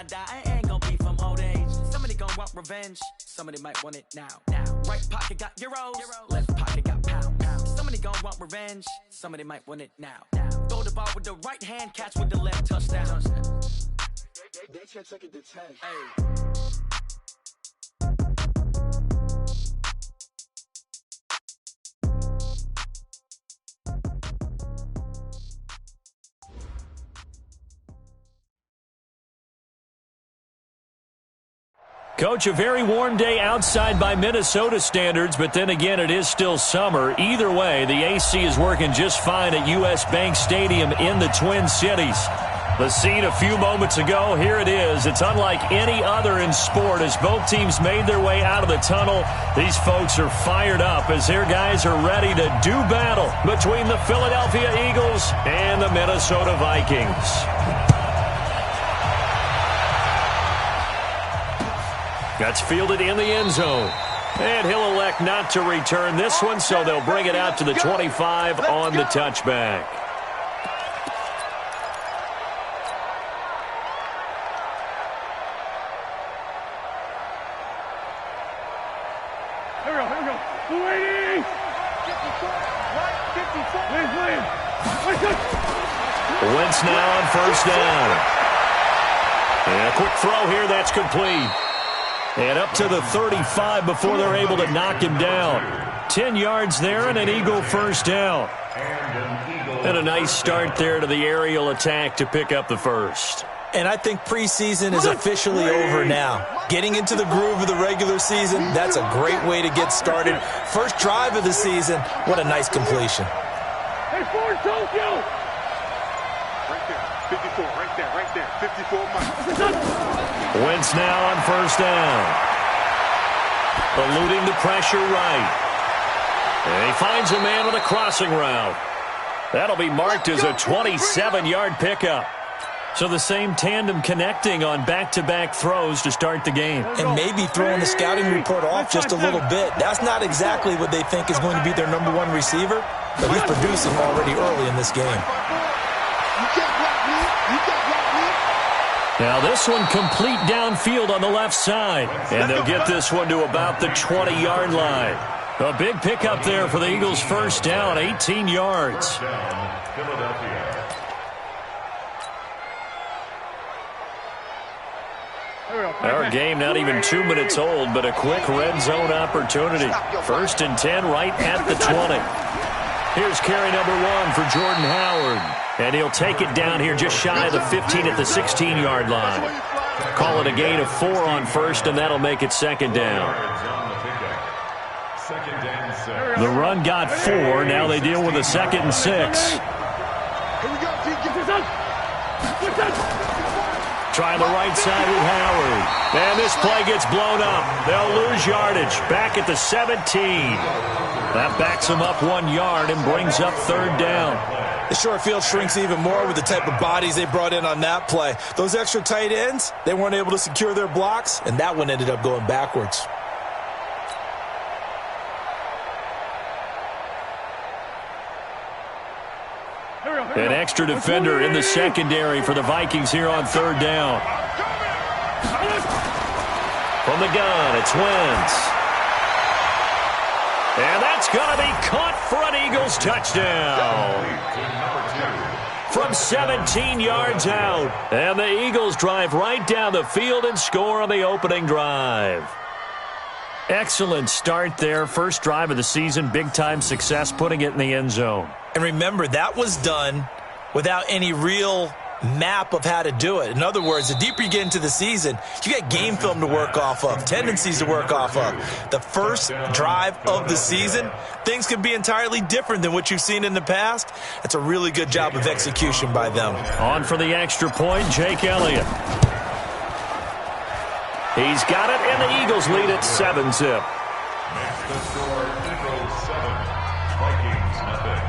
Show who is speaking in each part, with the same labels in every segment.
Speaker 1: die, I ain't gonna be from old age. Somebody gonna want revenge, somebody might want it now. Right pocket got euros, left pocket got pounds. Somebody gonna want revenge, somebody might want it now. Throw the ball with the right hand, catch with the left, touchdown. They can't take it to 10. Hey.
Speaker 2: Coach, a very warm day outside by Minnesota standards, but then again, it is still summer. Either way, the AC is working just fine at U.S. Bank Stadium in the Twin Cities. The scene a few moments ago, here it is. It's unlike any other in sport as both teams made their way out of the tunnel. These folks are fired up as their guys are ready to do battle between the Philadelphia Eagles and the Minnesota Vikings. That's fielded in the end zone. And he'll elect not to return this one, so they'll bring it out to the 25 on the touchback.
Speaker 3: Here we go. Waiting!
Speaker 2: Wentz now on first down. And a quick throw here, that's complete. And up to the 35 before they're able to knock him down. 10 yards there and an Eagle first down. And a nice start there to the aerial attack to pick up the first.
Speaker 4: And I think preseason is officially over now. Getting into the groove of the regular season, that's a great way to get started. First drive of the season, what a nice completion.
Speaker 3: Hey, Ford, Tokyo! Right there, 54, right there, 54 miles.
Speaker 2: Wentz now on first down. Eluding the pressure right. And he finds a man on a crossing route. That'll be marked as a 27-yard pickup. So the same tandem connecting on back-to-back throws to start the game.
Speaker 4: And maybe throwing the scouting report off just a little bit. That's not exactly what they think is going to be their number one receiver, but he's producing already early in this game.
Speaker 2: Now this one complete downfield on the left side. And they'll get this one to about the 20-yard line. A big pickup there for the Eagles' first down, 18 yards. Our game not even 2 minutes old, but a quick red zone opportunity. First and 10 right at the 20. Here's carry number 1 for Jordan Howard. And he'll take it down here just shy of the 15 at the 16-yard line. Call it a gain of 4 on first, and that'll make it second down. The run got 4. Now they deal with a 2nd and 6. Trying the right side with Howard. And this play gets blown up. They'll lose yardage. Back at the 17. That backs them up 1 yard and brings up third down.
Speaker 4: The short field shrinks even more with the type of bodies they brought in on that play. Those extra tight ends, they weren't able to secure their blocks, and that one ended up going backwards.
Speaker 2: An extra defender in the secondary for the Vikings here on third down. From the gun, it's Wentz. And that's going to be caught for an Eagles touchdown. From 17 yards out. And the Eagles drive right down the field and score on the opening drive. Excellent start there. First drive of the season. Big-time success putting it in the end zone.
Speaker 4: And remember, that was done without any real map of how to do it. In other words, the deeper you get into the season, you got game film to work off of, tendencies to work off of. The first drive of the season, things can be entirely different than what you've seen in the past. That's a really good job of execution by them.
Speaker 2: On for the extra point, Jake Elliott. He's got it, and the Eagles lead at 7-zip.
Speaker 5: Makes the score Eagles 7, Vikings nothing.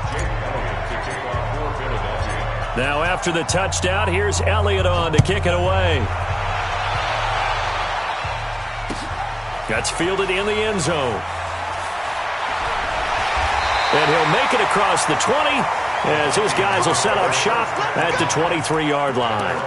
Speaker 5: Jake Elliott to kick off for Philadelphia.
Speaker 2: Now after the touchdown, here's Elliott on to kick it away. That's fielded in the end zone. And he'll make it across the 20 as his guys will set up shop at the 23-yard line.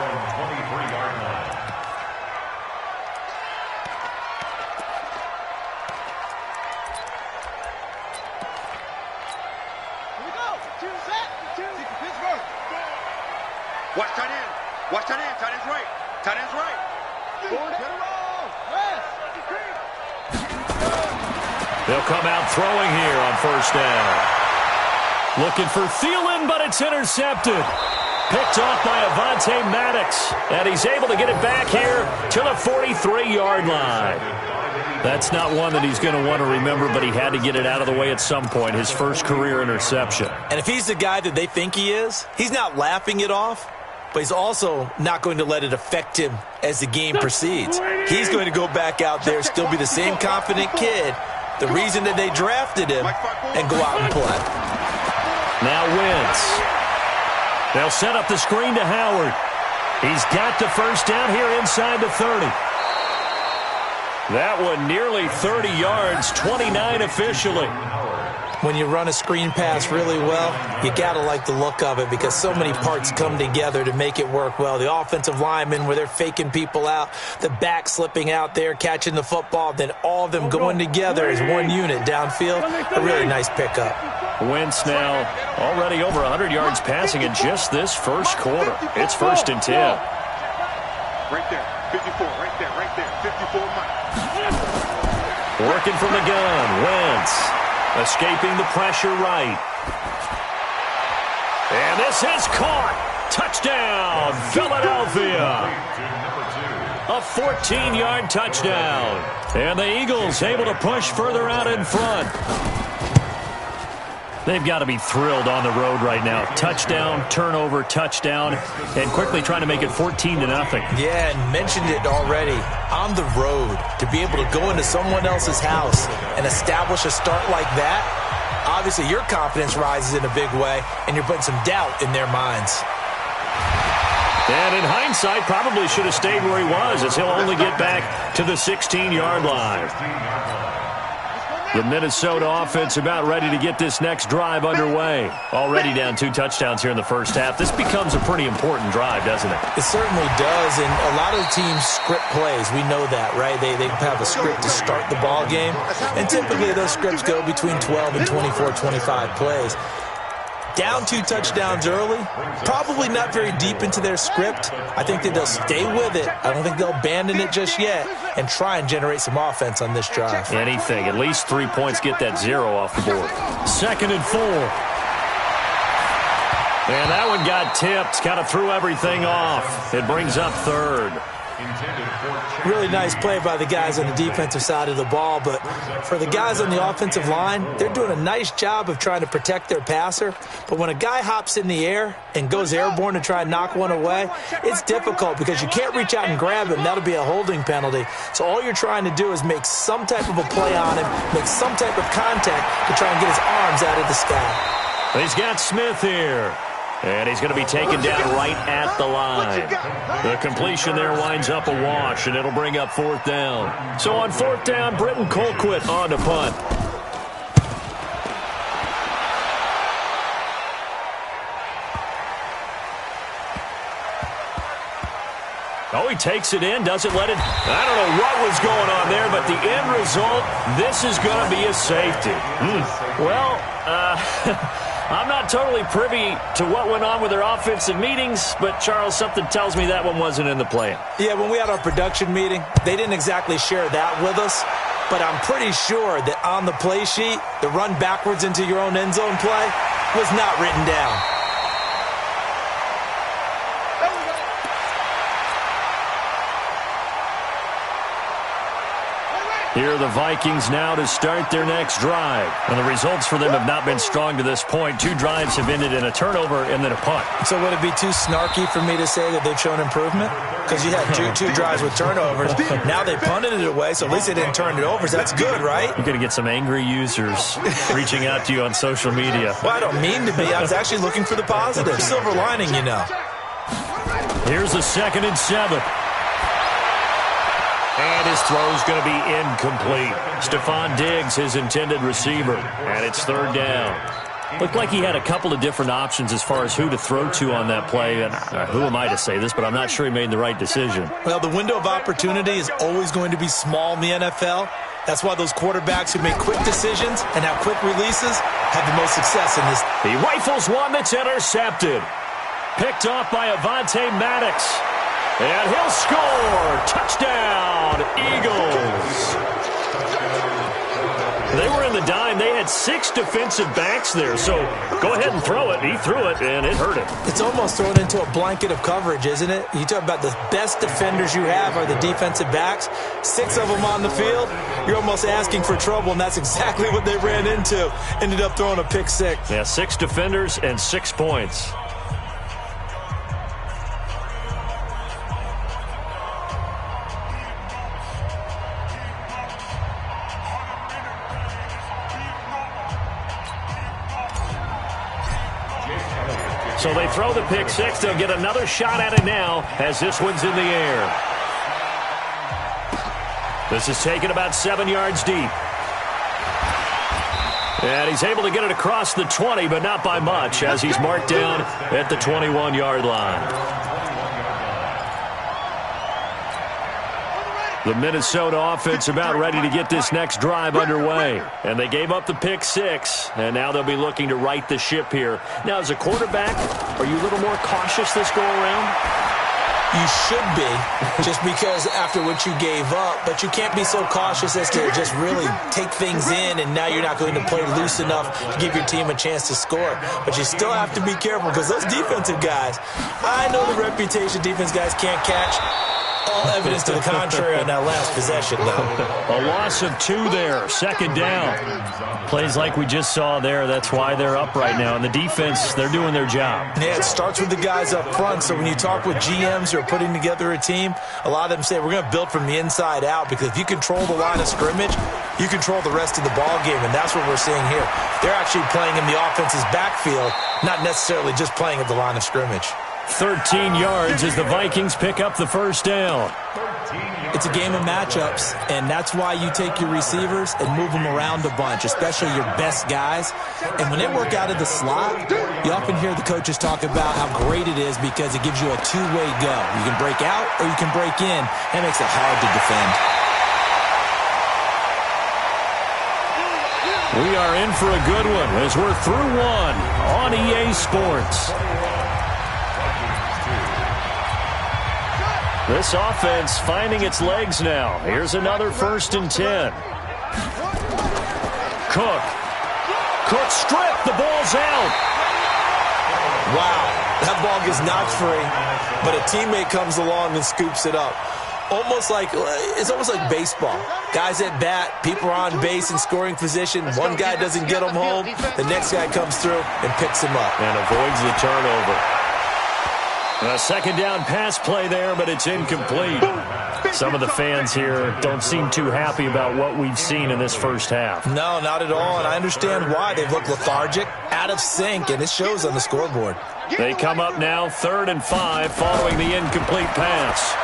Speaker 3: Watch tight end. Tight end's right. Tight end's right.
Speaker 2: They'll come out throwing here on first down. Looking for Thielen, but it's intercepted. Picked off by Avonte Maddox, and he's able to get it back here to the 43-yard line. That's not one that he's going to want to remember, but he had to get it out of the way at some point, his first career interception.
Speaker 4: And if he's the guy that they think he is, he's not laughing it off, but he's also not going to let it affect him as the game proceeds. He's going to go back out there, still be the same confident kid, the reason that they drafted him, and go out and play.
Speaker 2: Now Wentz. They'll set up the screen to Howard. He's got the first down here inside the 30. That one nearly 30 yards, 29 officially.
Speaker 4: When you run a screen pass really well, you got to like the look of it because so many parts come together to make it work well. The offensive linemen where they're faking people out, the back slipping out there, catching the football, then all of them going together as one unit downfield. A really nice pickup.
Speaker 2: Wentz now already over 100 yards passing in just this first quarter. It's 1st and 10.
Speaker 3: Right there. 54. Right there. Right there. 54 miles.
Speaker 2: Working from the gun. Wentz escaping the pressure right. And this is caught. Touchdown, Philadelphia. A 14-yard touchdown. And the Eagles able to push further out in front. They've got to be thrilled on the road right now. Touchdown, turnover, touchdown, and quickly trying to make it 14-0.
Speaker 4: Yeah, and mentioned it already. On the road, to be able to go into someone else's house and establish a start like that, obviously your confidence rises in a big way, and you're putting some doubt in their minds.
Speaker 2: And in hindsight, probably should have stayed where he was, as he'll only get back to the 16-yard line. The Minnesota offense about ready to get this next drive underway. Already down 2 touchdowns here in the first half. This becomes a pretty important drive, doesn't it?
Speaker 4: It certainly does, and a lot of the teams script plays. We know that, right? They have a script to start the ball game, and typically those scripts go between 12 and 24, 25 plays. Down 2 touchdowns early, probably not very deep into their script. I think that they'll stay with it. I don't think they'll abandon it just yet and try and generate some offense on this drive.
Speaker 2: Anything. At least 3 points, get that 0 off the board. 2nd and 4. And that one got tipped. Kind of threw everything off. It brings up 3rd.
Speaker 4: Really nice play by the guys on the defensive side of the ball, but for the guys on the offensive line, they're doing a nice job of trying to protect their passer. But when a guy hops in the air and goes airborne to try and knock one away, it's difficult because you can't reach out and grab him. That'll be a holding penalty. So all you're trying to do is make some type of a play on him, make some type of contact to try and get his arms out of the sky.
Speaker 2: He's got Smith here. And he's going to be taken down right at the line. The completion there winds up a wash, and it'll bring up 4th down. So on 4th down, Britton Colquitt on to punt. Oh, he takes it in, doesn't let it. I don't know what was going on there, but the end result, this is going to be a safety. Well, I'm not totally privy to what went on with their offensive meetings, but, Charles, something tells me that one wasn't in the plan.
Speaker 4: Yeah, when we had our production meeting, they didn't exactly share that with us, but I'm pretty sure that on the play sheet, the run backwards into your own end zone play was not written down.
Speaker 2: Here are the Vikings now to start their next drive. And the results for them have not been strong to this point. 2 drives have ended in a turnover and then a punt.
Speaker 4: So would it be too snarky for me to say that they've shown improvement? Because you had two drives with turnovers. Now they punted it away, so at least they didn't turn it over. So that's good, right?
Speaker 2: You're going to get some angry users reaching out to you on social media.
Speaker 4: Well, I don't mean to be. I was actually looking for the positive. Silver lining, you know.
Speaker 2: Here's the 2nd and 7. And his throw's going to be incomplete. Stephon Diggs, his intended receiver. And it's 3rd down. Looked like he had a couple of different options as far as who to throw to on that play. And who am I to say this, but I'm not sure he made the right decision.
Speaker 4: Well, the window of opportunity is always going to be small in the NFL. That's why those quarterbacks who make quick decisions and have quick releases have the most success in this.
Speaker 2: He rifles one that's intercepted. Picked off by Avonte Maddox. And he'll score. Touchdown, Eagles. They were in the dime. They had 6 defensive backs there. So go ahead and throw it. He threw it, and it hurt him.
Speaker 4: It's almost thrown into a blanket of coverage, isn't it? You talk about the best defenders you have are the defensive backs. 6 of them on the field. You're almost asking for trouble, and that's exactly what they ran into. Ended up throwing a pick 6.
Speaker 2: Yeah, 6 defenders and 6 points. So they throw the pick 6. They'll get another shot at it now as this one's in the air. This is taken about 7 yards deep. And he's able to get it across the 20, but not by much, as he's marked down at the 21-yard line. The Minnesota offense about ready to get this next drive underway. And they gave up the pick 6, and now they'll be looking to right the ship here. Now, as a quarterback, are you a little more cautious this go-around?
Speaker 4: You should be, just because after what you gave up. But you can't be so cautious as to just really take things in, and now you're not going to play loose enough to give your team a chance to score. But you still have to be careful, because those defensive guys, I know the reputation defense guys can't catch. All evidence to the contrary on that last possession, though.
Speaker 2: A loss of 2 there, second down. Plays like we just saw there, that's why they're up right now. And the defense, they're doing their job.
Speaker 4: Yeah, it starts with the guys up front. So when you talk with GMs who are putting together a team, a lot of them say, we're going to build from the inside out, because if you control the line of scrimmage, you control the rest of the ball game, and that's what we're seeing here. They're actually playing in the offense's backfield, not necessarily just playing at the line of scrimmage.
Speaker 2: 13 yards as the Vikings pick up the first down.
Speaker 4: It's a game of matchups, and that's why you take your receivers and move them around a bunch, especially your best guys. And when they work out of the slot, you often hear the coaches talk about how great it is because it gives you a two-way go. You can break out or you can break in. That makes it hard to defend.
Speaker 2: We are in for a good one as we're through one on EA Sports. This offense finding its legs now. Here's another 1st and 10. Cook stripped. The ball's out.
Speaker 4: Wow, that ball gets knocked free, but a teammate comes along and scoops it up. It's almost like baseball. Guys at bat, people are on base in scoring position. One guy doesn't get them home. The next guy comes through and picks him up.
Speaker 2: And avoids the turnover. A second down pass play there, but it's incomplete. Some of the fans here don't seem too happy about what we've seen in this first half.
Speaker 4: No, not at all, and I understand why. They've looked lethargic, out of sync, and it shows on the scoreboard.
Speaker 2: They come up now 3rd and 5 following the incomplete pass.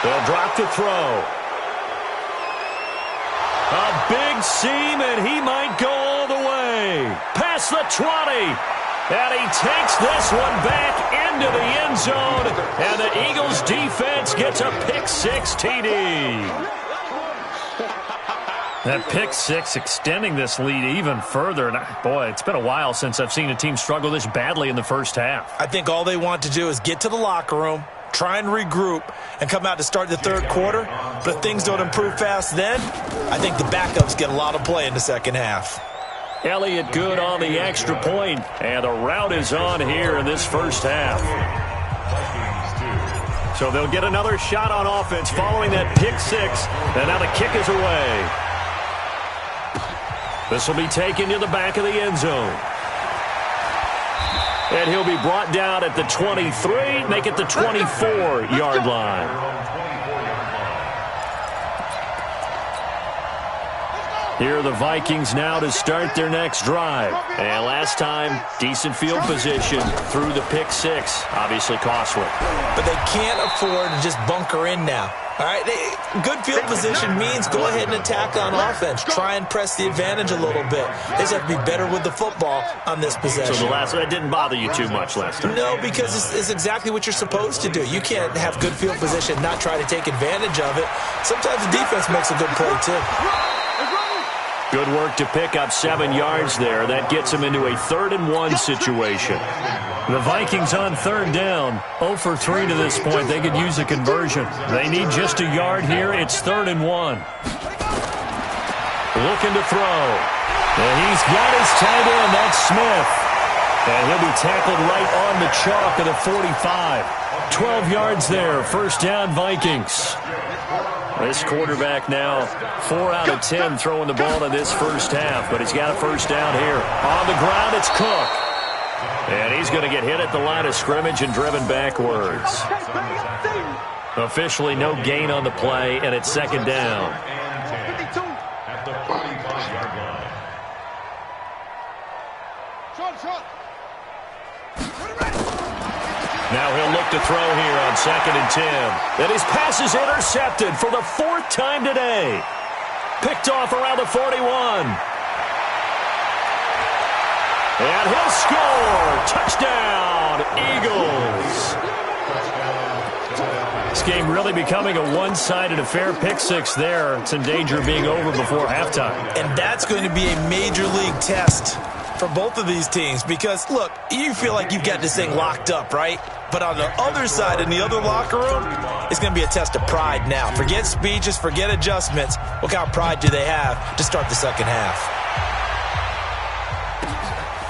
Speaker 2: They'll drop the throw. A big seam, and he might go all the way. Past the 20. And he takes this one back into the end zone. And the Eagles defense gets a pick 6 TD. That pick 6 extending this lead even further. And boy, it's been a while since I've seen a team struggle this badly in the first half.
Speaker 4: I think all they want to do is get to the locker room, try and regroup, and come out to start the third quarter. But if things don't improve fast then, I think the backups get a lot of play in the second half.
Speaker 2: Elliott good on the extra point, and the route is on here in this first half. So they'll get another shot on offense following that pick 6, and now the kick is away. This will be taken to the back of the end zone. And he'll be brought down at the 23, make it the 24-yard line. Here are the Vikings now to start their next drive. And last time, decent field position through the pick 6. Obviously costly.
Speaker 4: But they can't afford to just bunker in now. All right, good field position means go ahead and attack on offense. Try and press the advantage a little bit. They just have to be better with the football on this possession.
Speaker 2: So that didn't bother you too much last time?
Speaker 4: No, because it's exactly what you're supposed to do. You can't have good field position and not try to take advantage of it. Sometimes the defense makes a good play, too.
Speaker 2: Good work to pick up 7 yards there. That gets them into a 3rd and 1 situation. The Vikings on 3rd down. 0 for 3 to this point. They could use a conversion. They need just a yard here. It's 3rd and 1. Looking to throw. And he's got his tight end. That's Smith. And he'll be tackled right on the chalk of the 45. 12 yards there. 1st down, Vikings. This quarterback now 4 out of 10 throwing the ball in this first half, but he's got a 1st down here. On the ground, it's Cook. And he's going to get hit at the line of scrimmage and driven backwards. Officially no gain on the play, and it's 2nd down.
Speaker 5: At the 45-yard line.
Speaker 2: Now he'll look to throw here on 2nd and 10. And his pass is intercepted for the 4th time today. Picked off around the 41. And he'll score. Touchdown, Eagles. This game really becoming a one-sided affair. Pick 6 there. It's in danger of being over before halftime.
Speaker 4: And that's going to be a major league test for both of these teams because, look, you feel like you've got this thing locked up, right? But on the other side, in the other locker room, it's going to be a test of pride now. Forget speeches, forget adjustments. What kind of pride do they have to start the second half?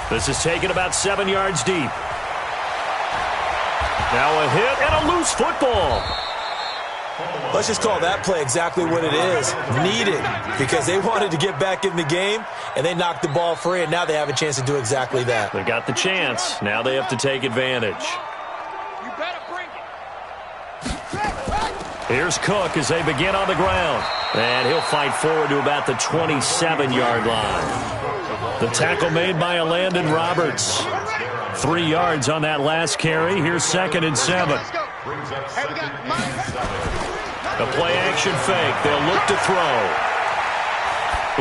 Speaker 2: This is taken about 7 yards deep. Now a hit and a loose football.
Speaker 4: Let's just call that play exactly what it is. Needed, because they wanted to get back in the game, and they knocked the ball free, and now they have a chance to do exactly that.
Speaker 2: They got the chance. Now they have to take advantage.
Speaker 3: You better bring it.
Speaker 2: Here's Cook as they begin on the ground. And he'll fight forward to about the 27-yard line. The tackle made by Landon Roberts. 3 yards on that last carry. Here's 2nd and 7. A play-action fake. They'll look to throw.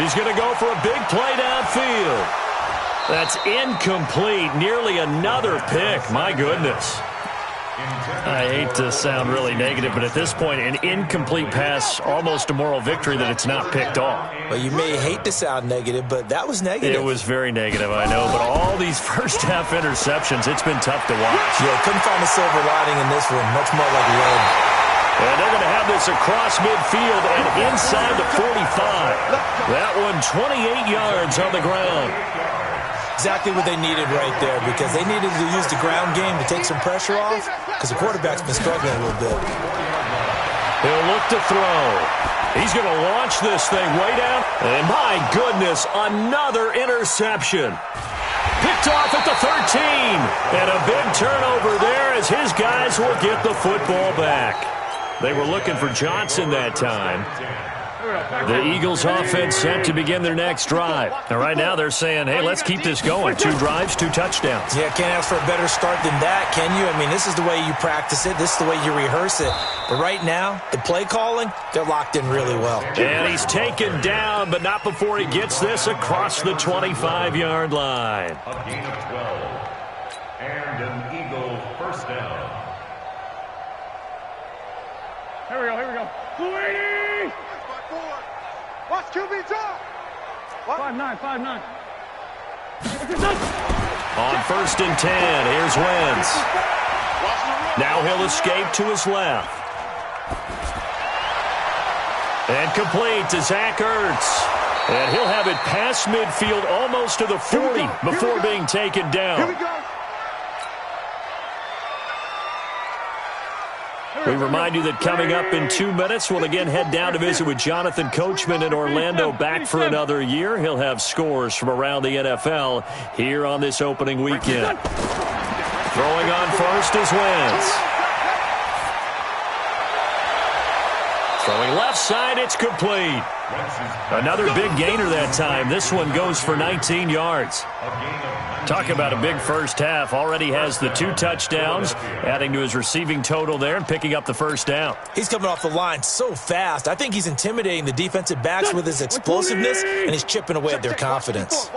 Speaker 2: He's going to go for a big play downfield. That's incomplete. Nearly another pick. My goodness. I hate to sound really negative, but at this point, an incomplete pass, almost a moral victory that it's not picked off.
Speaker 4: Well, you may hate to sound negative, but that was negative.
Speaker 2: It was very negative, I know, but all these first-half interceptions, it's been tough to watch.
Speaker 4: Yeah, couldn't find a silver lining in this one. Much more like lead.
Speaker 2: And they're going to have this across midfield and inside the 45. That one 28 yards on the ground.
Speaker 4: Exactly what they needed right there because they needed to use the ground game to take some pressure off because the quarterback's been struggling a little bit.
Speaker 2: He'll look to throw. He's going to launch this thing way down. And my goodness, another interception. Picked off at the 13. And a big turnover there as his guys will get the football back. They were looking for Johnson that time. The Eagles offense set to begin their next drive. And right now they're saying, hey, let's keep this going. 2 drives, 2 touchdowns.
Speaker 4: Yeah, can't ask for a better start than that, can you? I mean, this is the way you practice it. This is the way you rehearse it. But right now, the play calling, they're locked in really well.
Speaker 2: And he's taken down, but not before he gets this across the 25-yard line.
Speaker 5: A gain of 12. And an Eagle 1st down.
Speaker 3: Here we go. 280! Watch QB drop! 5'9".
Speaker 2: On 1st and 10, here's Wentz. Now he'll escape to his left. And complete to Zach Ertz. And he'll have it past midfield almost to the 40 before being taken down.
Speaker 3: Here we go.
Speaker 2: We remind you that coming up in 2 minutes, we'll again head down to visit with Jonathan Coachman in Orlando, back for another year. He'll have scores from around the NFL here on this opening weekend. Throwing on first is Wentz. Throwing left side, it's complete. Another big gainer that time. This one goes for 19 yards. Talk about a big first half. Already has the 2 touchdowns, adding to his receiving total there and picking up the 1st down.
Speaker 4: He's coming off the line so fast. I think he's intimidating the defensive backs with his explosiveness, and he's chipping away at their confidence.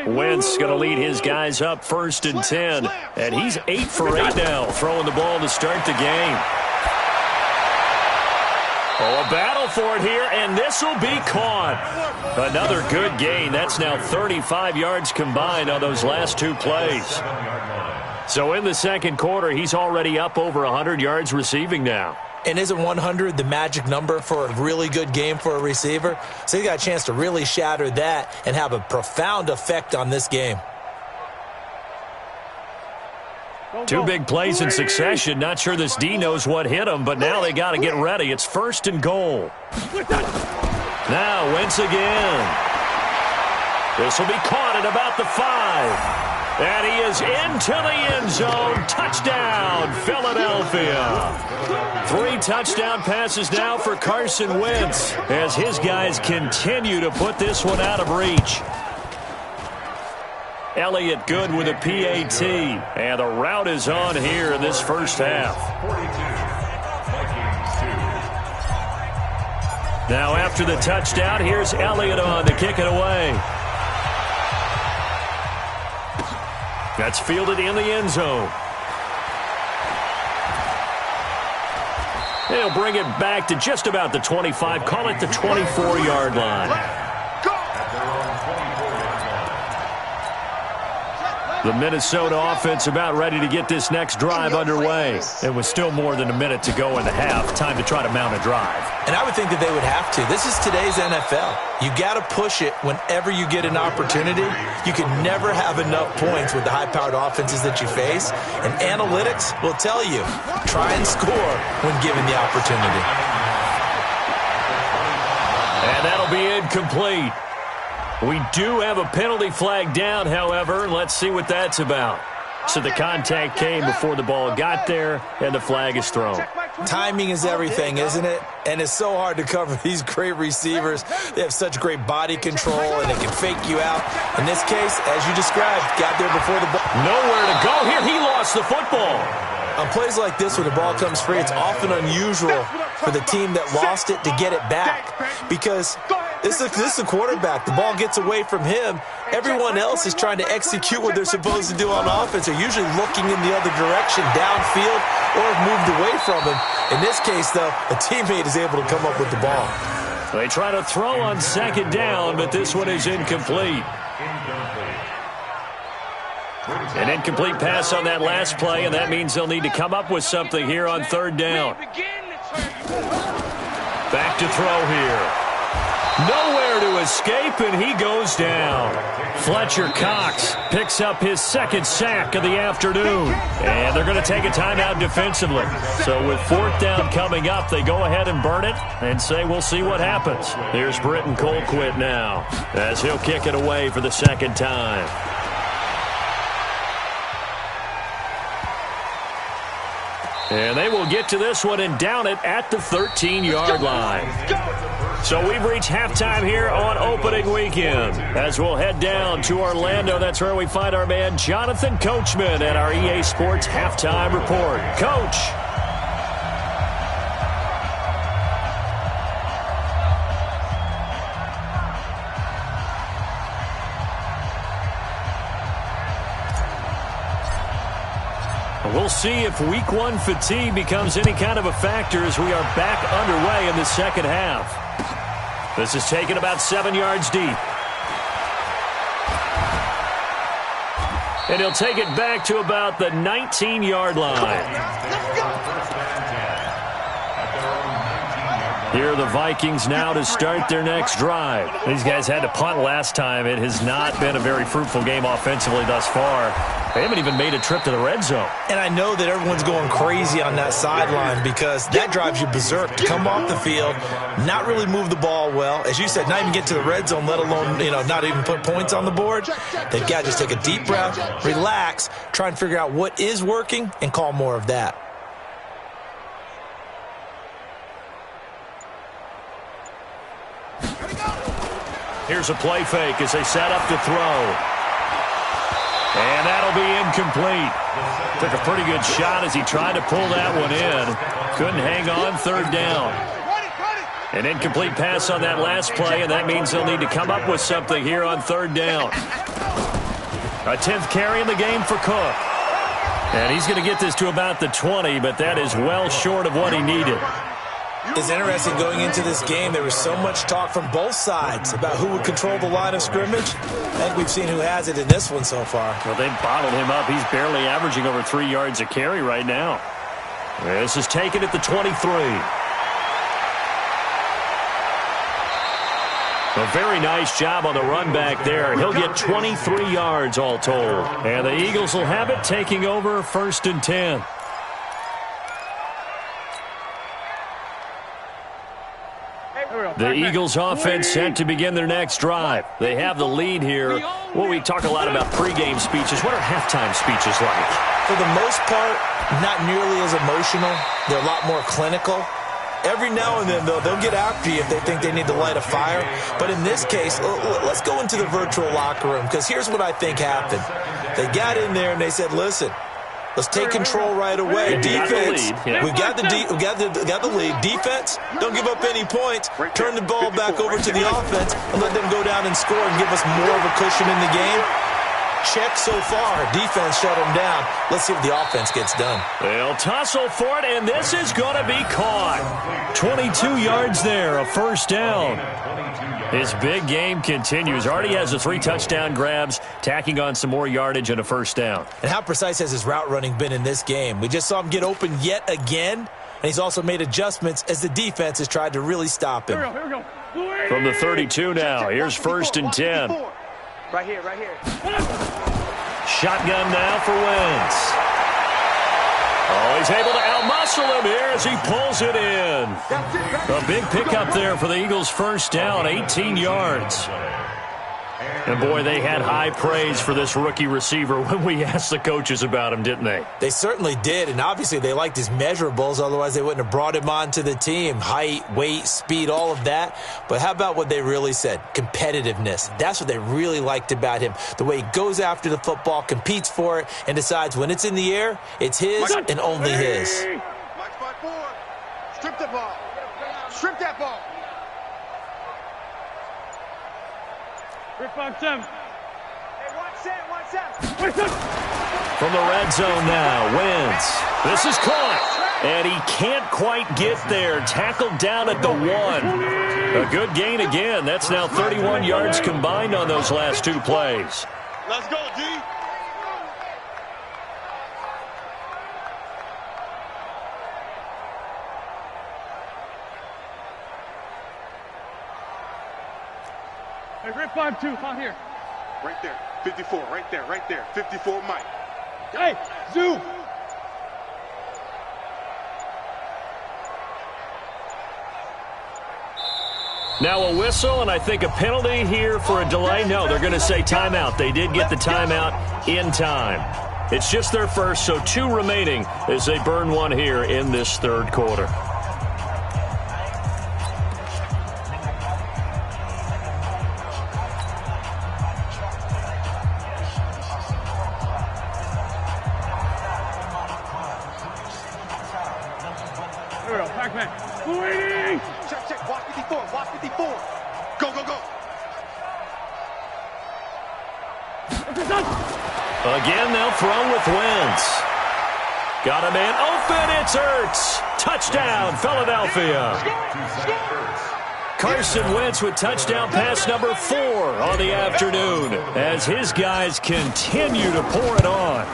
Speaker 2: Wentz going to lead his guys up 1st and 10, and he's 8 for 8 now, throwing the ball to start the game. Oh, a battle for it here, and this will be caught. Another good gain. That's now 35 yards combined on those last two plays. So in the second quarter, he's already up over 100 yards receiving now.
Speaker 4: And isn't 100 the magic number for a really good game for a receiver? So he got a chance to really shatter that and have a profound effect on this game.
Speaker 2: Two big plays in succession. Not sure this D knows what hit him, but now they got to get ready. It's 1st and goal. Now Wentz again. This will be caught at about the 5. And he is into the end zone. Touchdown, Philadelphia. 3 touchdown passes now for Carson Wentz as his guys continue to put this one out of reach. Elliott good with a PAT. And the route is on here in this first half. Now after the touchdown, here's Elliott on to kick it away. That's fielded in the end zone. They'll bring it back to just about the 25. Call it the 24-yard line. The Minnesota offense about ready to get this next drive underway. It was still more than a minute to go in the half. Time to try to mount a drive.
Speaker 4: And I would think that they would have to. This is today's NFL. You got to push it whenever you get an opportunity. You can never have enough points with the high-powered offenses that you face. And analytics will tell you, try and score when given the opportunity.
Speaker 2: And that'll be incomplete. We do have a penalty flag down, however. Let's see what that's about. So the contact came before the ball got there, and the flag is thrown.
Speaker 4: Timing is everything, isn't it? And it's so hard to cover these great receivers. They have such great body control, and they can fake you out. In this case, as you described, got there before the ball.
Speaker 2: Nowhere to go here. He lost the football.
Speaker 4: On plays like this where the ball comes free, it's often unusual for the team that lost it to get it back because this is a quarterback. The ball gets away from him. Everyone else is trying to execute what they're supposed to do on offense. They're usually looking in the other direction, downfield, or have moved away from him. In this case, though, a teammate is able to come up with the ball.
Speaker 2: They try to throw on second down, but this one is incomplete. An incomplete pass on that last play, and that means they'll need to come up with something here on third down. Back to throw here. Nowhere to escape, and he goes down. Fletcher Cox picks up his second sack of the afternoon. And they're going to take a timeout defensively. So with 4th down coming up, they go ahead and burn it and say we'll see what happens. Here's Britton Colquitt now as he'll kick it away for the second time. And they will get to this one and down it at the 13-yard line. So we've reached halftime here on opening weekend. As we'll head down to Orlando, that's where we find our man Jonathan Coachman at our EA Sports Halftime Report. Coach. We'll see if week 1 fatigue becomes any kind of a factor as we are back underway in the second half. This is taken about 7 yards deep. And he'll take it back to about the 19-yard line. Here are the Vikings now to start their next drive. These guys had to punt last time. It has not been a very fruitful game offensively thus far. They haven't even made a trip to the red zone.
Speaker 4: And I know that everyone's going crazy on that sideline because that drives you berserk to come off the field, not really move the ball well. As you said, not even get to the red zone, let alone, not even put points on the board. They've got to just take a deep breath, relax, try and figure out what is working, and call more of that.
Speaker 2: Here's a play fake as they set up to throw. And that'll be incomplete. Took a pretty good shot as he tried to pull that one in. Couldn't hang on third down. An incomplete pass on that last play, and that means they'll need to come up with something here on third down. A 10th carry in the game for Cook. And he's going to get this to about the 20, but that is well short of what he needed.
Speaker 4: is interesting going into this game. There was so much talk from both sides about who would control the line of scrimmage. I think we've seen who has it in this one so far.
Speaker 2: Well, they bottled him up. He's barely averaging over 3 yards a carry right now. This is taken at the 23. A very nice job on the run back there. He'll get 23 yards all told. And the Eagles will have it, taking over 1st and 10. The Eagles offense set to begin their next drive. They have the lead here. Well, we talk a lot about pregame speeches. What are halftime speeches like?
Speaker 4: For the most part, not nearly as emotional. They're a lot more clinical. Every now and then, though, they'll get after you if they think they need to light a fire. But in this case, let's go into the virtual locker room, because here's what I think happened. They got in there and they said, listen, let's take control right away. Defense, we got the lead. Defense, don't give up any points. Turn the ball back over to the offense and let them go down and score and give us more of a cushion in the game. Check so far. Defense shut them down. Let's see if the offense gets done.
Speaker 2: They'll tussle for it, and this is going to be caught. 22 yards there, a 1st down. His big game continues. Already has the 3 touchdown grabs, tacking on some more yardage and a 1st down.
Speaker 4: And how precise has his route running been in this game? We just saw him get open yet again, and he's also made adjustments as the defense has tried to really stop him.
Speaker 5: Here we go.
Speaker 2: From the 32 now, here's 1st and 10.
Speaker 3: Right here.
Speaker 2: Shotgun now for Wentz. Oh, he's able to outmuscle him here as he pulls it in. A big pickup there for the Eagles' 1st down, 18 yards. And, boy, they had high praise for this rookie receiver when we asked the coaches about him, didn't they?
Speaker 4: They certainly did, and obviously they liked his measurables. Otherwise, they wouldn't have brought him onto the team. Height, weight, speed, all of that. But how about what they really said? Competitiveness. That's what they really liked about him. The way he goes after the football, competes for it, and decides when it's in the air, it's his and only his.
Speaker 3: Mike 5-4. Strip the ball. Strip that ball.
Speaker 5: 3-5-7.
Speaker 3: Hey, watch that.
Speaker 2: From the red zone now, Wentz. This is caught, and he can't quite get there. Tackled down at the 1. A good gain again. That's now 31 yards combined on those last 2 plays.
Speaker 3: Let's go, D.
Speaker 5: Hey, 3-5-2, out here.
Speaker 3: Right there. 54, right there. 54, Mike.
Speaker 5: Hey, Zoo.
Speaker 2: Now a whistle, and I think a penalty here for a delay. No, they're going to say timeout. They did get the timeout in time. It's just their first, so 2 remaining as they burn 1 here in this 3rd quarter.
Speaker 5: Here we go, Pac-Man. Waiting.
Speaker 3: Check. Watch 54. Go.
Speaker 2: Again, they'll throw with Wentz. Got a man open. It's Ertz. Touchdown, Philadelphia. Carson Wentz with touchdown pass number 4 on the afternoon as his guys continue to pour it on.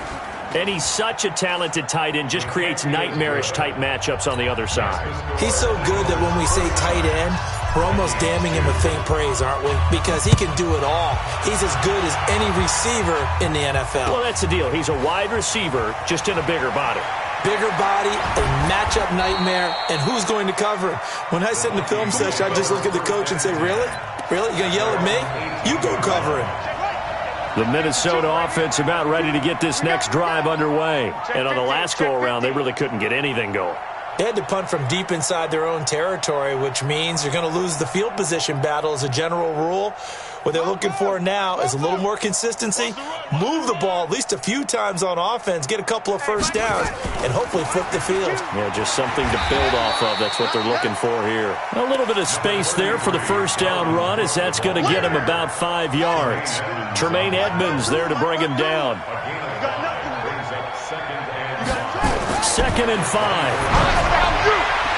Speaker 2: And he's such a talented tight end, just creates nightmarish-type matchups on the other side.
Speaker 4: He's so good that when we say tight end, we're almost damning him with faint praise, aren't we? Because he can do it all. He's as good as any receiver in the NFL.
Speaker 2: Well, that's the deal. He's a wide receiver, just in a bigger body.
Speaker 4: Bigger body, a matchup nightmare, and who's going to cover him? When I sit in the film session, I just look at the coach and say, really? Really? You going to yell at me? You go cover him.
Speaker 2: The Minnesota offense about ready to get this next drive underway. And on the last go-around, they really couldn't get anything going.
Speaker 4: They had to punt from deep inside their own territory, which means you're going to lose the field position battle as a general rule. What they're looking for now is a little more consistency, move the ball at least a few times on offense, get a couple of 1st downs, and hopefully flip the field.
Speaker 2: Yeah, just something to build off of. That's what they're looking for here. A little bit of space there for the 1st down run, as that's going to get him about 5 yards. Tremaine Edmonds there to bring him down. 2nd and 5.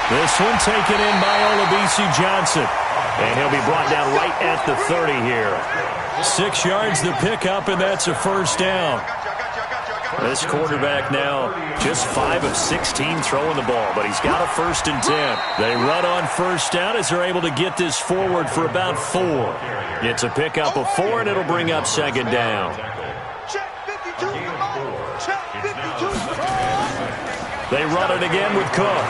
Speaker 2: This one taken in by Olabisi Johnson. And he'll be brought down right at the 30 here. 6 yards the pickup, and that's a first down. This quarterback now just 5 of 16 throwing the ball, but he's got a 1st and 10. They run on first down as they're able to get this forward for about 4. It's a pickup of 4, and it'll bring up 2nd down. They run it again with Cook.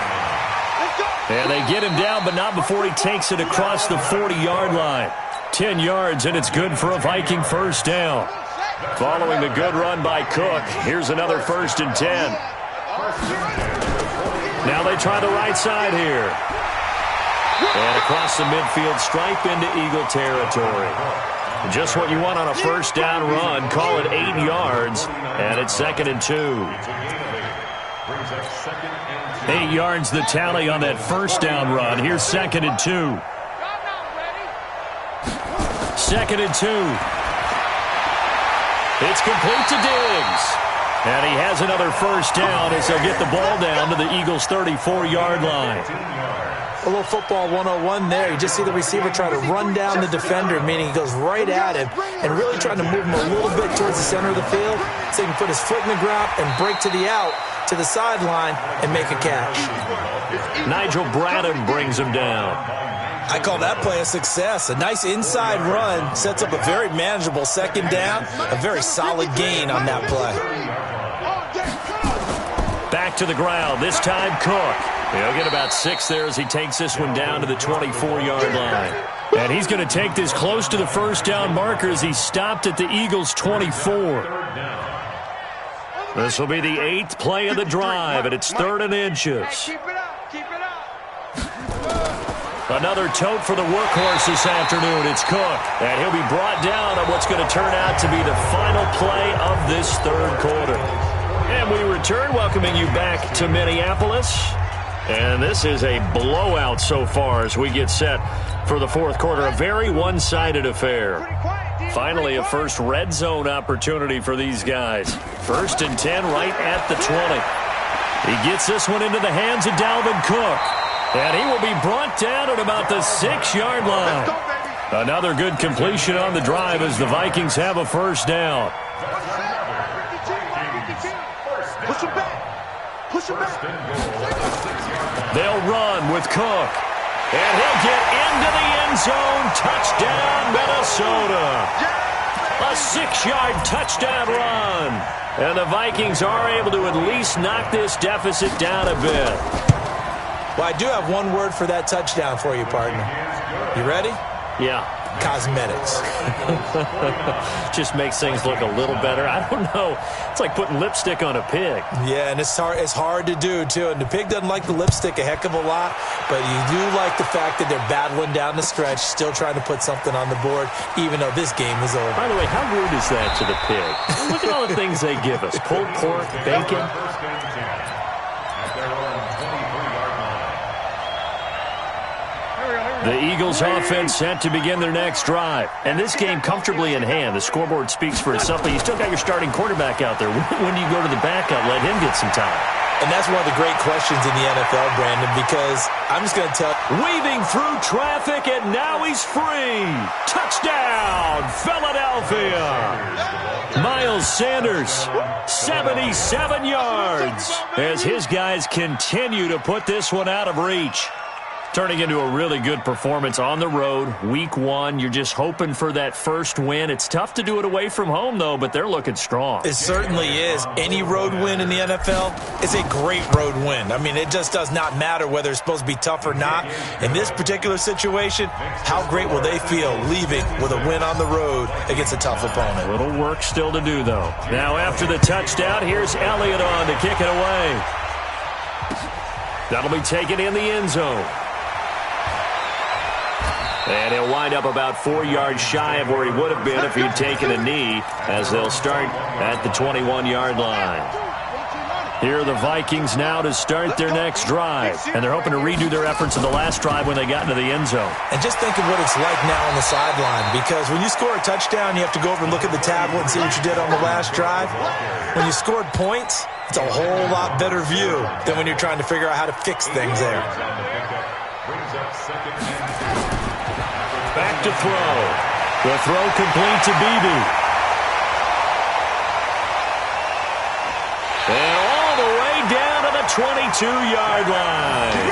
Speaker 2: And they get him down, but not before he takes it across the 40-yard line. 10 yards, and it's good for a Viking first down. Following the good run by Cook, here's another 1st and 10. Now they try the right side here. And across the midfield stripe into Eagle territory. Just what you want on a first down run. Call it 8 yards, and it's 2nd and 2. 8 yards the tally on that first down run. Here's 2nd and 2. 2nd and 2. It's complete to Diggs. And he has another first down as they'll get the ball down to the Eagles' 34-yard line.
Speaker 4: A little football 101 there. You just see the receiver try to run down the defender, meaning he goes right at him and really trying to move him a little bit towards the center of the field so he can put his foot in the ground and break to the out, to the sideline, and make a catch.
Speaker 2: Nigel Bradham brings him down.
Speaker 4: I call that play a success. A nice inside run sets up a very manageable 2nd down, a very solid gain on that play.
Speaker 2: Back to the ground, this time Cook. He'll get about 6 there as he takes this one down to the 24-yard line. And he's going to take this close to the first down marker as he stopped at the Eagles' 24. This will be the 8th play of the drive, and it's 3rd and inches. Another tote for the workhorse this afternoon. It's Cook. And he'll be brought down on what's going to turn out to be the final play of this 3rd quarter. And we return, welcoming you back to Minneapolis. And this is a blowout so far as we get set for the 4th quarter. A very one-sided affair. Finally, a first red zone opportunity for these guys. 1st and 10 right at the 20. He gets this one into the hands of Dalvin Cook. And he will be brought down at about the 6-yard line. Another good completion on the drive as the Vikings have a first down.
Speaker 3: Push him back. Push him back.
Speaker 2: They'll run with Cook. And he'll get into the end zone. Touchdown, Minnesota. A 6-yard touchdown run. And the Vikings are able to at least knock this deficit down a bit.
Speaker 4: Well, I do have one word for that touchdown for you, partner. You ready?
Speaker 2: Yeah.
Speaker 4: Cosmetics.
Speaker 2: Just makes things look a little better. I don't know. It's like putting lipstick on a pig.
Speaker 4: Yeah, and it's hard to do, too. And the pig doesn't like the lipstick a heck of a lot, but you do like the fact that they're battling down the stretch, still trying to put something on the board, even though this game is over.
Speaker 2: By the way, how rude is that to the pig? Look at all the things they give us. Pulled pork, bacon. The Eagles offense set to begin their next drive. And this game comfortably in hand. The scoreboard speaks for itself, but you still got your starting quarterback out there. When do you go to the backup? Let him get some time.
Speaker 4: And that's one of the great questions in the NFL, Brandon, because I'm just going to tell you.
Speaker 2: Weaving through traffic, and now he's free. Touchdown, Philadelphia. Miles Sanders, 77 yards, as his guys continue to put this one out of reach. Turning into a really good performance on the road, week 1. You're just hoping for that first win. It's tough to do it away from home, though, but they're looking strong.
Speaker 4: It certainly is. Any road win in the NFL is a great road win. I mean, it just does not matter whether it's supposed to be tough or not. In this particular situation, how great will they feel leaving with a win on the road against a tough opponent?
Speaker 2: A little work still to do, though. Now, after the touchdown, here's Elliott on to kick it away. That'll be taken in the end zone. And he'll wind up about 4 yards shy of where he would have been if he'd taken a knee, as they'll start at the 21-yard line. Here are the Vikings now to start their next drive. And they're hoping to redo their efforts in the last drive when they got into the end zone.
Speaker 4: And just think of what it's like now on the sideline, because when you score a touchdown, you have to go over and look at the tablet and see what you did on the last drive. When you scored points, it's a whole lot better view than when you're trying to figure out how to fix things there.
Speaker 2: Back to throw. The throw complete to Beebe. And all the way down to the 22-yard line.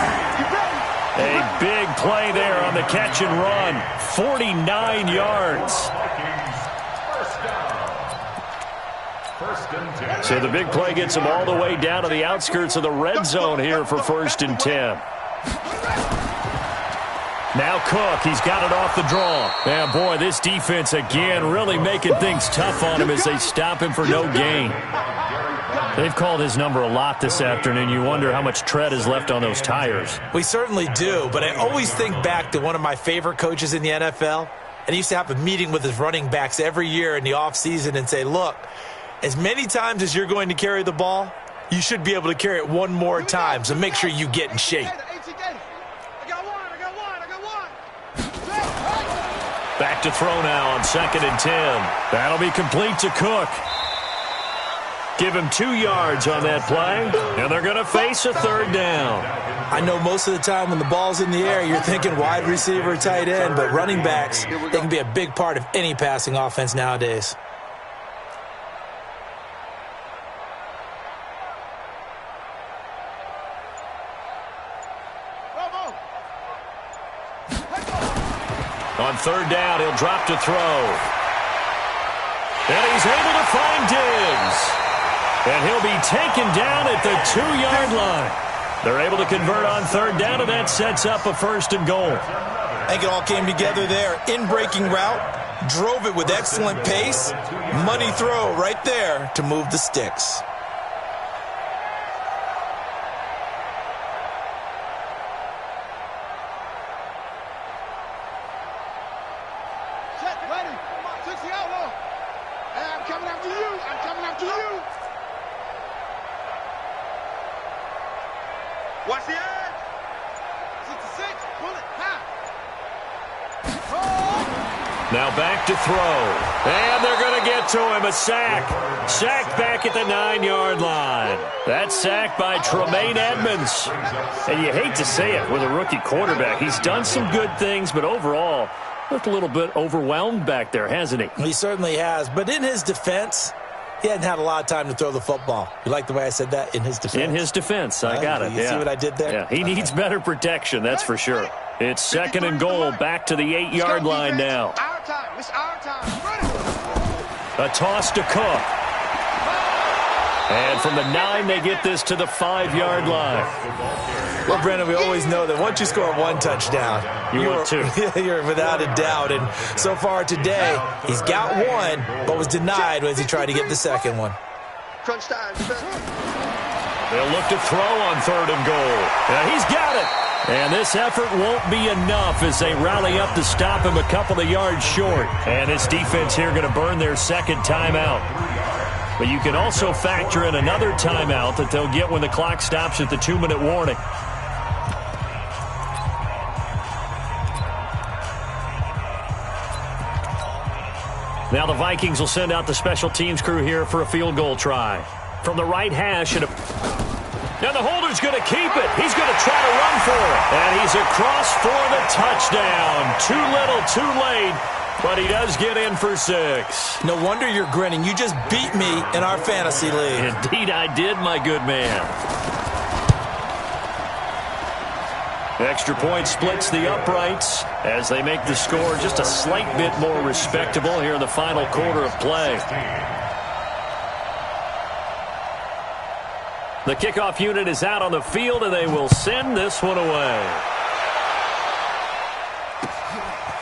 Speaker 2: A big play there on the catch and run. 49 yards. So the big play gets him all the way down to the outskirts of the red zone here for 1st and 10. Now Cook, he's got it off the draw. And boy, this defense again really making things tough on him as they stop him for no gain. They've called his number a lot this afternoon. You wonder how much tread is left on those tires.
Speaker 4: We certainly do, but I always think back to one of my favorite coaches in the NFL. And he used to have a meeting with his running backs every year in the offseason and say, look, as many times as you're going to carry the ball, you should be able to carry it one more time, so make sure you get in shape.
Speaker 2: Back to throw now on 2nd and 10. That'll be complete to Cook. Give him 2 yards on that play, and they're going to face a 3rd down.
Speaker 4: I know most of the time when the ball's in the air, you're thinking wide receiver, tight end, but running backs, they can be a big part of any passing offense nowadays.
Speaker 2: On 3rd down, he'll drop to throw. And he's able to find Diggs. And he'll be taken down at the 2-yard line. They're able to convert on 3rd down, and that sets up a 1st and goal.
Speaker 4: I think it all came together there. In-breaking route, drove it with excellent pace. Money throw right there to move the sticks.
Speaker 3: Watch the edge. 66, pull it,
Speaker 2: Now back to throw. And they're going to get to him. A sack. Sacked back at the 9-yard line. That sack by Tremaine Edmonds. And you hate to say it with a rookie quarterback. He's done some good things, but overall, looked a little bit overwhelmed back there, hasn't he?
Speaker 4: He certainly has. But in his defense, he hadn't had a lot of time to throw the football. You like the way I said that? In his defense.
Speaker 2: In his defense. I got it.
Speaker 4: You see what I did there?
Speaker 2: Yeah, he needs better protection, that's for sure. It's 2nd and goal, back to the 8-yard line now.
Speaker 3: Our time. It's our time.
Speaker 2: A toss to Cook. And from the 9, they get this to the 5-yard line.
Speaker 4: Well, Brandon, we always know that once you score one touchdown, you're without a doubt. And so far today, he's got one, but was denied as he tried to get the second one.
Speaker 3: Crunch time.
Speaker 2: They'll look to throw on 3rd and goal. Yeah, he's got it. And this effort won't be enough as they rally up to stop him a couple of yards short. And this defense here going to burn their 2nd timeout. But you can also factor in another timeout that they'll get when the clock stops at the 2-minute warning. Now the Vikings will send out the special teams crew here for a field goal try. From the right hash, and the holder's going to keep it. He's going to try to run for it. And he's across for the touchdown. Too little, too late. But he does get in for 6.
Speaker 4: No wonder you're grinning. You just beat me in our fantasy league.
Speaker 2: Indeed I did, my good man. Extra point splits the uprights as they make the score just a slight bit more respectable here in the final quarter of play. The kickoff unit is out on the field, and they will send this one away.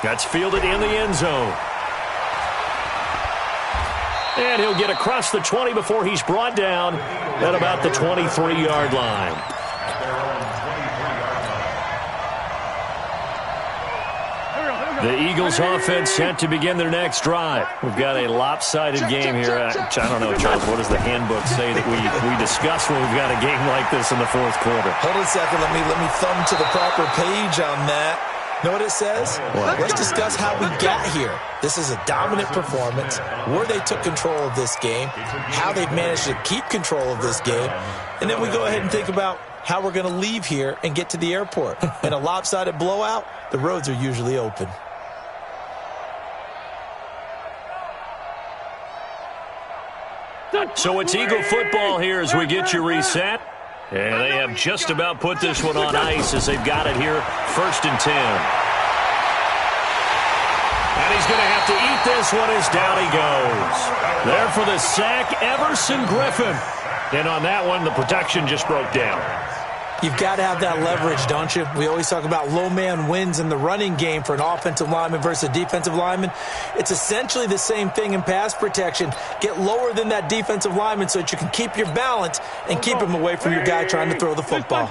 Speaker 2: That's fielded in the end zone. And he'll get across the 20 before he's brought down at about the 23-yard line. The Eagles offense set to begin their next drive. We've got a lopsided game here. I don't know, Charles, what does the handbook say that we discuss when we've got a game like this in the fourth quarter?
Speaker 4: Hold on a second. Let me thumb to the proper page on that. Know what it says?
Speaker 2: What?
Speaker 4: Let's discuss how we got here. This is a dominant performance, where they took control of this game, how they've managed to keep control of this game, and then we go ahead and think about how we're going to leave here and get to the airport. In a lopsided blowout, the roads are usually open.
Speaker 2: So it's Eagle football here as we get you reset. And they have just about put this one on ice as they've got it here, 1st and 10. And he's going to have to eat this one as down he goes. There for the sack, Everson Griffin. And on that one, the protection just broke down.
Speaker 4: You've got to have that leverage, don't you? We always talk about low man wins in the running game for an offensive lineman versus a defensive lineman. It's essentially the same thing in pass protection. Get lower than that defensive lineman so that you can keep your balance and keep him away from your guy trying to throw the football.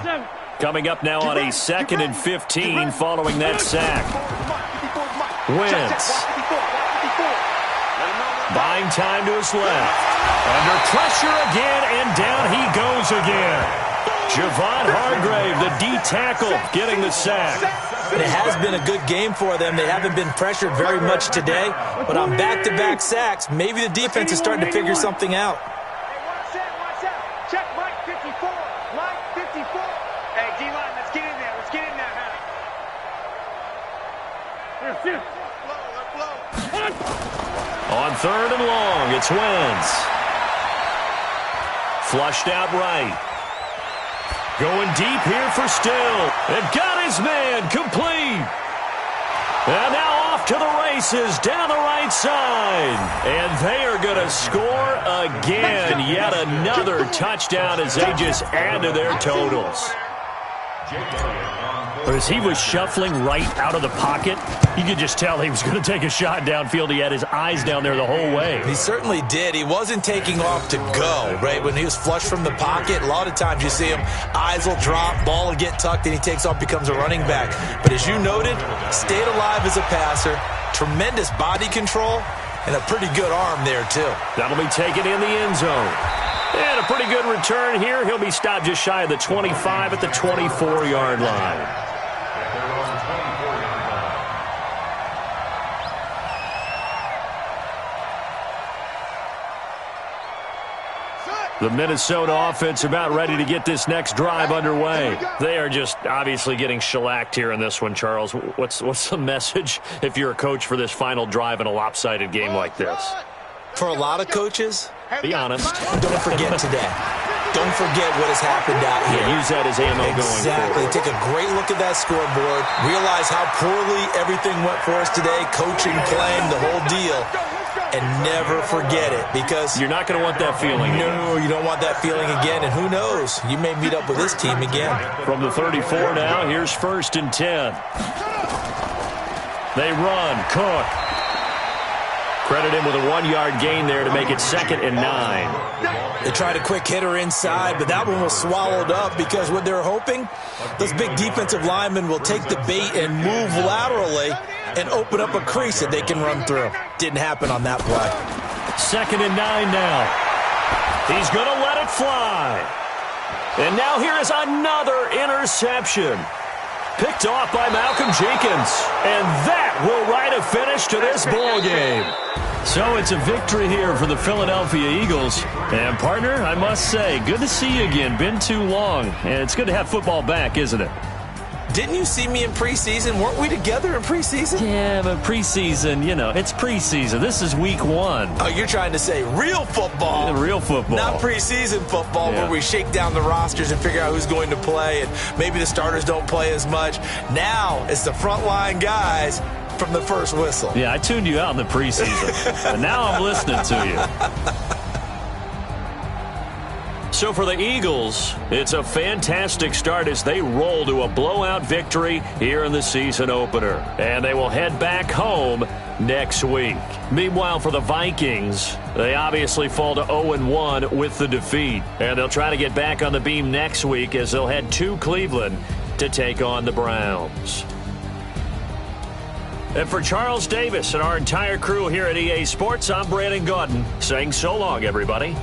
Speaker 2: Coming up now on a 2nd and 15 following that sack. Wentz. Buying time to his left. Under pressure again, and down he goes again. Javon Hargrave, the D-tackle, getting the sack.
Speaker 4: It has been a good game for them. They haven't been pressured very much today, but on back-to-back sacks, maybe the defense is starting to figure something out.
Speaker 6: Check Mike 54. Mike 54. Hey, D-line, let's get in there. Let's get in there now.
Speaker 2: On 3rd and long, it's Wentz. Flushed out right. Going deep here for Still. And got his man complete. And now off to the races down the right side. And they are going to score again. Yet another touchdown as they just add to their totals. But as he was shuffling right out of the pocket, you could just tell he was going to take a shot downfield. He had his eyes down there the whole way.
Speaker 4: He certainly did. He wasn't taking off to go, right? When he was flushed from the pocket, a lot of times you see him, eyes will drop, ball will get tucked, and he takes off, becomes a running back. But as you noted, stayed alive as a passer, tremendous body control, and a pretty good arm there, too.
Speaker 2: That'll be taken in the end zone. And a pretty good return here. He'll be stopped just shy of the 25 at the 24-yard line. The Minnesota offense about ready to get this next drive underway. They are just obviously getting shellacked here in this one, Charles. What's the message if you're a coach for this final drive in a lopsided game like this?
Speaker 4: For a lot of coaches,
Speaker 2: be honest.
Speaker 4: Don't forget today. Don't forget what has happened out here.
Speaker 2: Yeah, use that as ammo going forward.
Speaker 4: Exactly. Take a great look at that scoreboard. Realize how poorly everything went for us today. Coaching, playing, the whole deal. And never forget it, because
Speaker 2: you're not going to want that feeling.
Speaker 4: No, you don't want that feeling again. And who knows? You may meet up with this team again.
Speaker 2: From the 34 now, here's 1st and 10. They run. Cook. Credit him with a 1-yard gain there to make it 2nd and 9.
Speaker 4: They tried a quick hitter inside, but that one was swallowed up because what they're hoping, those big defensive linemen will take the bait and move laterally and open up a crease that they can run through. Didn't happen on that play.
Speaker 2: 2nd and 9 now. He's going to let it fly. And now here is another interception. Picked off by Malcolm Jenkins. And that will write a finish to this ball game. So it's a victory here for the Philadelphia Eagles. And, partner, I must say, good to see you again. Been too long. And it's good to have football back, isn't it?
Speaker 4: Didn't you see me in preseason? Weren't we together in preseason?
Speaker 2: Yeah, but preseason, you know, it's preseason. This is week 1.
Speaker 4: Oh, you're trying to say real football.
Speaker 2: Yeah, real football.
Speaker 4: Not preseason football where we shake down the rosters and figure out who's going to play, and maybe the starters don't play as much. Now it's the frontline guys from the first whistle.
Speaker 2: Yeah, I tuned you out in the preseason, and now I'm listening to you. So for the Eagles, it's a fantastic start as they roll to a blowout victory here in the season opener. And they will head back home next week. Meanwhile, for the Vikings, they obviously fall to 0-1 with the defeat. And they'll try to get back on the beam next week as they'll head to Cleveland to take on the Browns. And for Charles Davis and our entire crew here at EA Sports, I'm Brandon Gaudin saying so long, everybody.